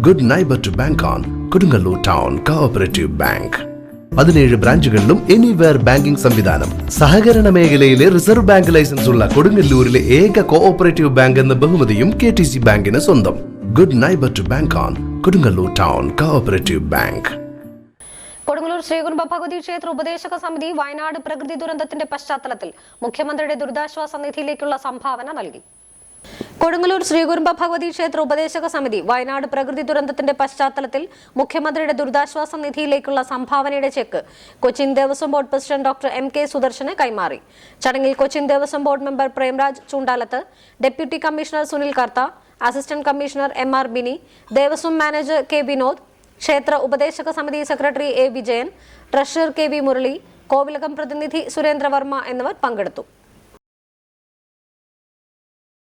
Good neighbour to bank on Kodungallur town cooperative bank. 17 ബ്രാഞ്ചുകളിലും anywhere banking സംവിധാനം. സഹകരണ മേഖലയിലെ റിസർവ് ബാങ്ക് ലൈസൻസ് ഉള്ള കൊടുങ്ങല്ലൂരിലെ ഏക കോഓപ്പറേറ്റീവ് ബാങ്ക് എന്ന ബഹുമതിയും KTC ബാങ്കിന് സ്വന്തം. Good neighbour to bank on Kodungallur town cooperative bank. Kodungallur Sreekurumba Bhagavathi ക്ഷേത്ര ഉപദേശക സമിതി വയനാട് പ്രകൃതി ദുരന്തത്തിന്റെ പശ്ചാത്തലത്തിൽ മുഖ്യമന്ത്രിയുടെ ദുരിതാശ്വാസ നിധിയിലേക്കുള്ള സംഭാവന നൽകി. കൊടുങ്ങല്ലൂർ ശ്രീകുരുംബ ഭഗവതി ക്ഷേത്ര ഉപദേശക സമിതി വയനാട് പ്രകൃതി ദുരന്തത്തിന്റെ പശ്ചാത്തലത്തിൽ മുഖ്യമന്ത്രിയുടെ ദുരിതാശ്വാസ നിധിയിലേക്കുള്ള സംഭാവനയുടെ cheque Cochin Devaswom board president doctor MK സുദർശന് കൈമാറി. ചടങ്ങിൽ Cochin Devaswom board member Premraj Choondalath, deputy commissioner Sunil Kartha, assistant commissioner MR Bini, Devaswom manager K Vinod, ക്ഷേത്ര ഉപദേശക സമിതി secretary A Vijayan, treasurer KV Murali, കോവിലകം പ്രതിനിധി സുരേന്ദ്രവർമ്മ എന്നിവർ പങ്കെടുത്തു.